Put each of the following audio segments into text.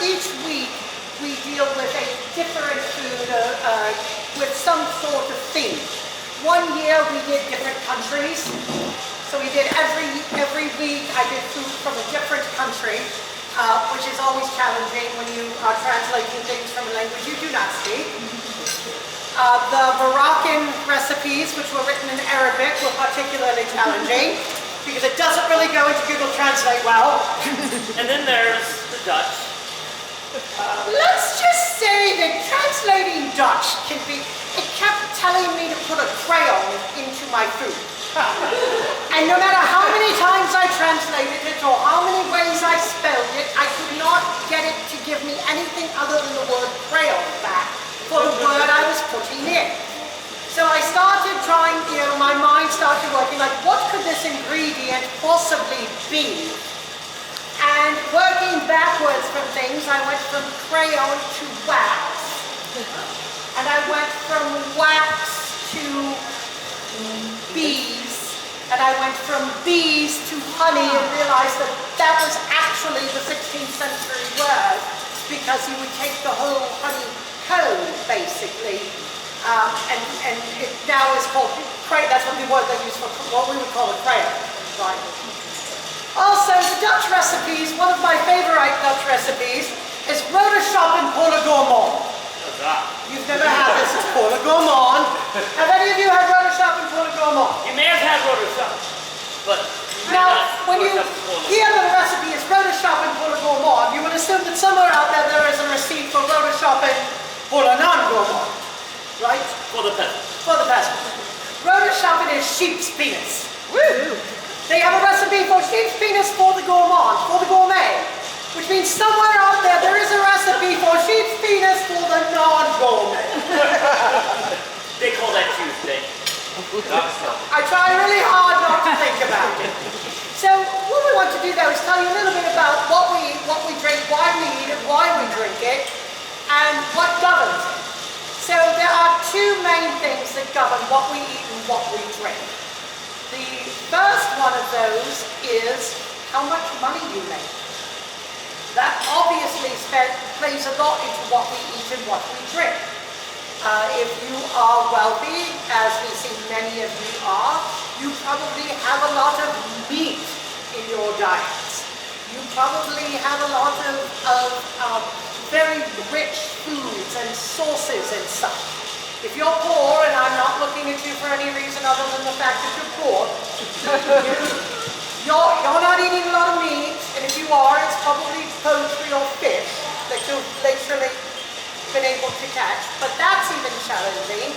each week we deal with a different food with some sort of theme. One year we did different countries. So we did every week I did food from a different country, which is always challenging when you are translating things from a language you do not speak. The Moroccan recipes, which were written in Arabic, were particularly challenging because it doesn't really go into Google Translate well. And then there's the Dutch. Let's just say that translating Dutch it kept telling me to put a crayon into my food. And no matter how many times I translated it or how many ways I spelled it, I could not get it to give me anything other than the word crayon back for the word I was putting in. So I started trying, my mind started working like, what could this ingredient possibly be? And working backwards from things, I went from crayon to wax. And I went from wax to bees. And I went from bees to honey and realized that that was actually the 16th century word because you would take the whole honey comb, basically, and it now is called crayon. That's what the word they use for what we would call a crayon. Right. Also, the Dutch recipes, one of my favorite Dutch recipes is rode shop in pour le gourmand. You've never had this, it's pour le gourmand. Have any of you had rode shop in pour le gourmand? You may have had rode shop, but now, when you hear that a recipe is rode shop in pour le gourmand, you would assume that somewhere out there is a receipt for rode shop in pour le non-gourmand, right? For the peasant. For the peasant. Rode shop is sheep's penis. Woo! They have a recipe for sheep's penis for the gourmand, for the gourmet, which means somewhere out there is a recipe for sheep's penis for the non-gourmet. They call that Tuesday. I try really hard not to think about it. So what we want to do though is tell you a little bit about what we drink, why we eat it, why we drink it, and what governs it. So there are two main things that govern what we eat and what we drink. The first one of those is how much money you make. That obviously plays a lot into what we eat and what we drink. If you are wealthy, as we see many of you are, you probably have a lot of meat in your diets. You probably have a lot of very rich foods and sauces and such. If you're poor, and I'm not looking at you for any reason other than the fact that you're poor, you're not eating a lot of meat, and if you are, it's probably poultry or fish that you've literally been able to catch. But that's even challenging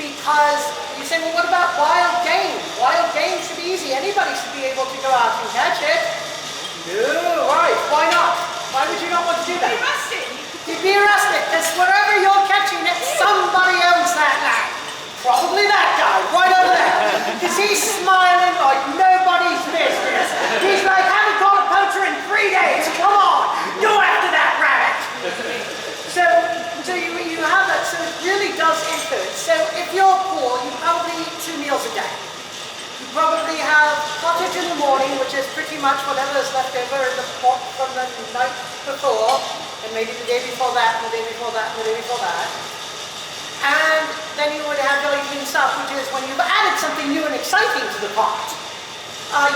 because you say, well, what about wild game? Wild game should be easy. Anybody should be able to go out and catch it. No, right, why not? Why would you not want to do that? You'd be arrested, because wherever you're catching it, somebody owns that land. Probably that guy, right over there. Because he's smiling like nobody's business. He's like, haven't caught a poacher in 3 days. Come on, go after that rabbit. So you have that, so it really does influence. So if you're poor, you probably eat 2 meals a day. You probably have pottage in the morning, which is pretty much whatever is left over in the pot from the night before, and maybe the day before that, and the day before that, and the day before that. And then you would have your evening stuff, which is when you've added something new and exciting to the pot.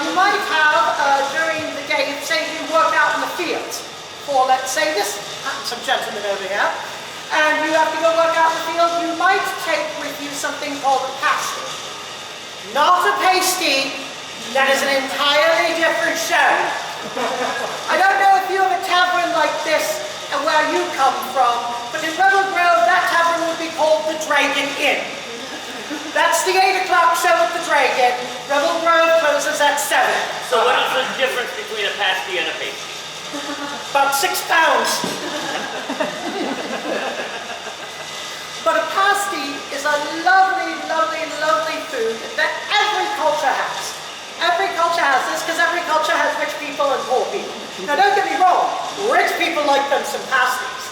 You might have, during the day, say you work out in the fields for, let's say, this handsome gentleman over here, and you have to go work out in the field, you might take with you something called a pasty. Not a pasty, that is an entirely different show. I don't know if you have a tavern like this and where you come from, but in Rebel Grove, that tavern would be called the Dragon Inn. That's the 8 o'clock show at the Dragon. Rebel Grove closes at 7. So what is the difference between a pasty and a pasty? About £6. But a pasty is a lovely, lovely, lovely food that every culture has. Every culture has this because every culture has rich people and poor people. Now don't get me wrong, rich people like them some pasties.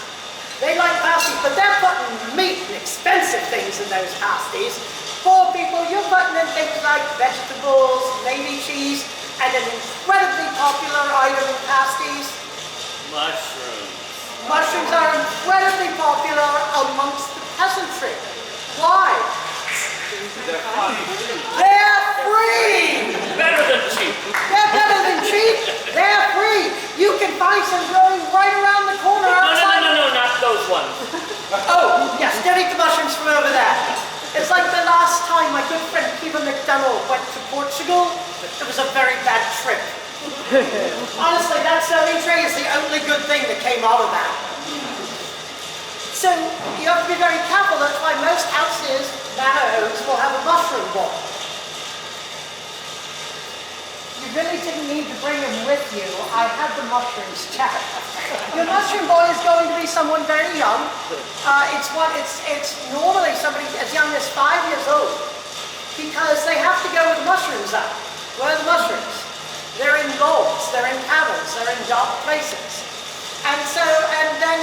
They like pasties, but they're putting meat and expensive things in those pasties. Poor people, you're putting in things like vegetables, maybe cheese, and an incredibly popular item in pasties. Mushrooms. popular amongst the peasantry. Why? They're free! Better than cheap. They're better than cheap. They're free. You can find some growing right around the corner outside. No, not those ones. Oh, yes, don't eat the mushrooms from over there. It's like the last time my good friend Peter McDonald went to Portugal. It was a very bad trip. Honestly, that sewing tray is the only good thing that came out of that. So you have to be very careful. That's why most houses, manor homes, will have a mushroom bowl. You really didn't need to bring them with you. I had the mushrooms checked. Your mushroom boy is going to be someone very young. It's normally somebody as young as 5 years old, because they have to go where the mushrooms are. Where are the mushrooms? They're in gourds, they're in caverns, they're in dark places. And then,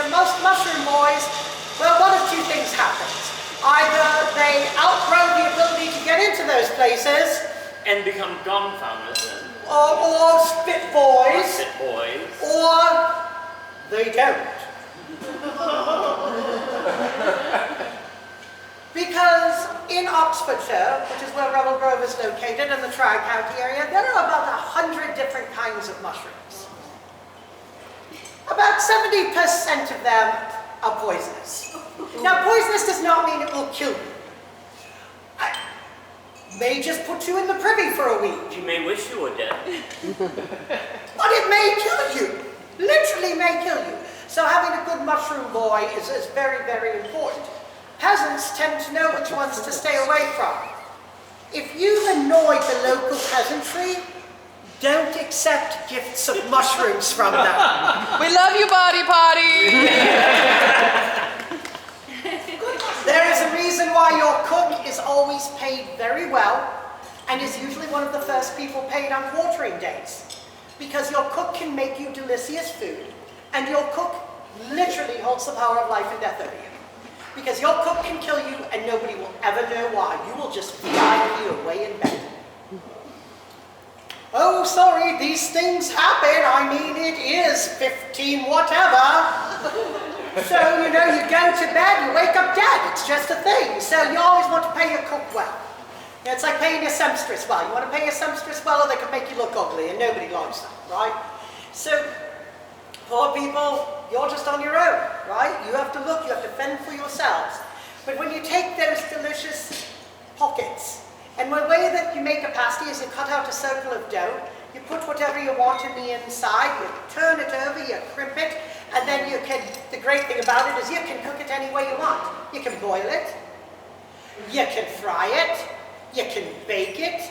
most mushroom boys, well, one of two things happens. Either they outgrow the ability to get into those places, And become dumbfounded then. or spit boys, Sit boys. or they don't. Because in Oxfordshire, which is where Rebel Grove is located, in the Tri-County area, there are about 100 different kinds of mushrooms. About 70% of them are poisonous. Now, poisonous does not mean it will kill you. It may just put you in the privy for a week. You may wish you were dead. But it may kill you. Literally may kill you. So having a good mushroom boy is very, very important. Peasants tend to know which ones to stay away from. If you've annoyed the local peasantry, don't accept gifts of mushrooms from them. We love you, Body Potty! There is a reason why your cook is always paid very well and is usually one of the first people paid on quartering days. Because your cook can make you delicious food, and your cook literally holds the power of life and death over you. Because your cook can kill you and nobody will ever know why. You will just VIP away in bed. Oh, sorry, these things happen. I mean, it is 15 whatever. So, you go to bed, you wake up dead. It's just a thing. So you always want to pay your cook well. It's like paying your seamstress well. You want to pay your seamstress well, or they can make you look ugly, and nobody likes that, right? So, poor people, you're just on your own, right? You have to look, you have to fend for yourselves. But when you take those delicious pockets, and the way that you make a pasty is you cut out a circle of dough, you put whatever you want in the inside, you turn it over, you crimp it, and then the great thing about it is you can cook it any way you want. You can boil it, you can fry it, you can bake it,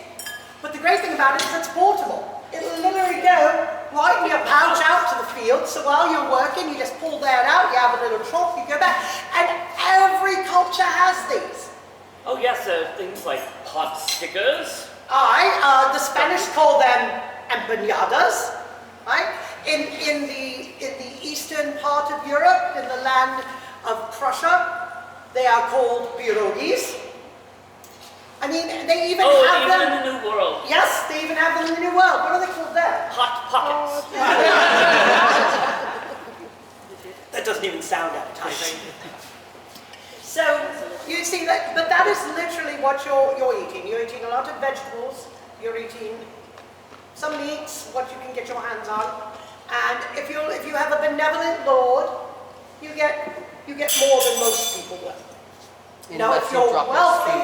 but the great thing about it is it's portable. It'll literally go right in your pouch out to the field, so while you're working, you just pull that out, you have a little trough, you go back, and every culture has these. Oh yes, things like pot stickers. The Spanish call them empanadas, right? In the eastern part of Europe, in the land of Prussia, they are called pierogies. I mean, they even have them. In the New World. Yes, they even have them in the New World. What are they called there? Hot pockets. That doesn't even sound appetizing. So, you see that, but that is literally what you're eating. You're eating a lot of vegetables, you're eating some meats, what you can get your hands on, and if you have a benevolent lord, you get more than most people will. Now, if you're wealthy,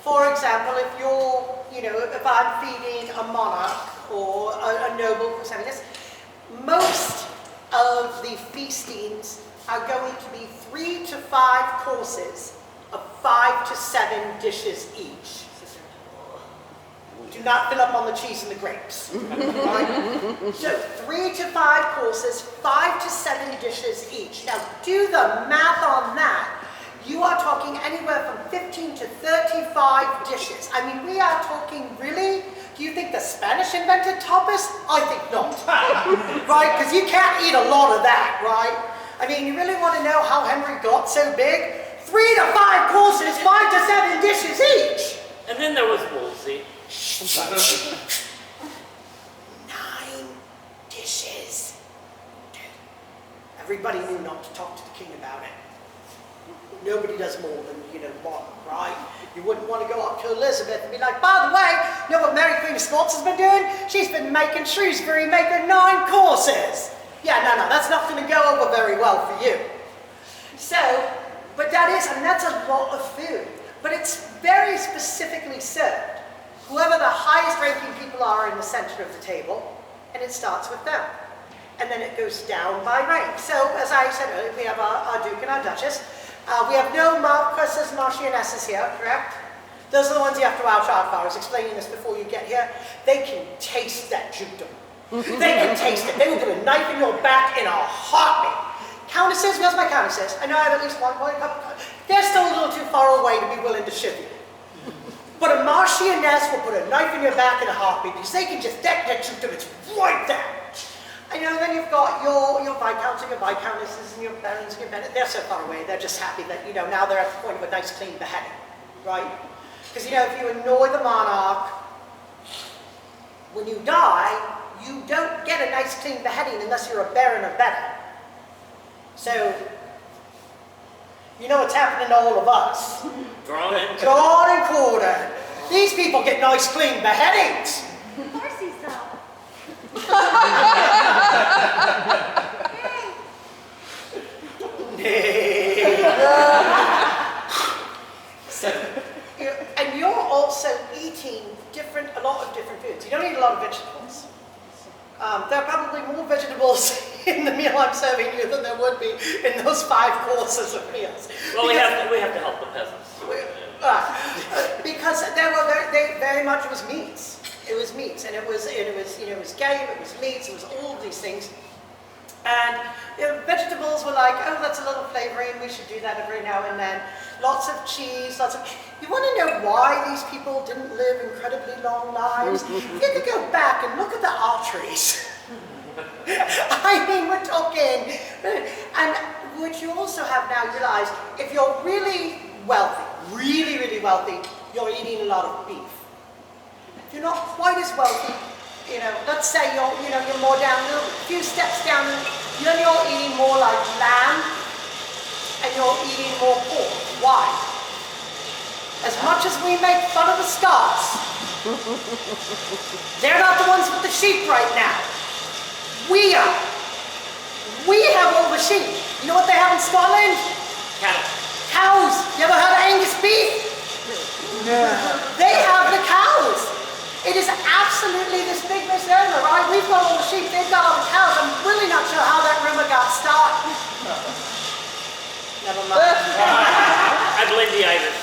for example, if I'm feeding a monarch or a noble who's having this, most of the feastings are going to be 3 to 5 courses of 5 to 7 dishes each. Do not fill up on the cheese and the grapes. Right? So 3 to 5 courses, 5 to 7 dishes each. Now do the math on that. You are talking anywhere from 15 to 35 dishes. I mean, we are talking really. Do you think the Spanish invented tapas? I think not. Right? Because you can't eat a lot of that, right? I mean, you really want to know how Henry got so big? 3 to 5 courses, 5 to 7 dishes each. And then there was Wolsey. 9 dishes. Everybody knew not to talk to the king about it. Nobody does more than, one, right? You wouldn't want to go up to Elizabeth and be like, by the way, you know what Mary Queen of Scots has been doing? She's been making Shrewsbury make her 9 courses. Yeah, no, that's not going to go over very well for you. So, but that's a lot of food. But it's very specifically served. Whoever the highest ranking people are in the center of the table, and it starts with them. And then it goes down by rank. So, as I said earlier, we have our Duke and our Duchess. We have no Marquesses, Marchionesses here, correct? Those are the ones you have to watch out for. I was explaining this before you get here. They can taste that dukedom. They can taste it. They will put a knife in your back in a heartbeat. Countesses, where's my countesses? I know I have at least one point. They're still a little too far away to be willing to shiv you. But a Marchioness will put a knife in your back in a heartbeat because they can just, that dukedom, it's right there. And then you've got your Viscounts and your Viscountesses and your Barons and your Bennets. They're so far away, they're just happy that, now they're at the point of a nice clean beheading, right? Because, if you annoy the monarch, when you die, you don't get a nice clean beheading unless you're a Baron or better. So, you know what's happening to all of us. Drawn and Drawn and quartered. These people get nice clean beheadings. Of course he's so. So, and you're also eating a lot of different foods. You don't eat a lot of vegetables. There are probably more vegetables in the meal I'm serving you than there would be in those 5 courses of meals. well, we have to help the peasants. Because they very much it was meats. It was meats, and it was game, it was meats, it was all of these things. And vegetables were like, oh, that's a little flavoring, we should do that every now and then. Lots of cheese, You want to know why these people didn't live incredibly long lives? You have to go back and look at the arteries. I mean, we're talking. And what you also have now, you realize, if you're really wealthy, really, really wealthy, you're eating a lot of beef. If you're not quite as wealthy, let's say you're more down, a few steps down, then you're eating more like lamb, and you're eating more pork. Why? As much as we make fun of the Scots, they're not the ones with the sheep right now. We are. We have all the sheep. You know what they have in Scotland? Cattle. Cows. You ever heard of Angus beef? No. They have the cows. It is absolutely this big misnomer, right? We've got all the sheep, they've got all the cows. I'm really not sure how that rumor got started. Never mind. I blame the Irish.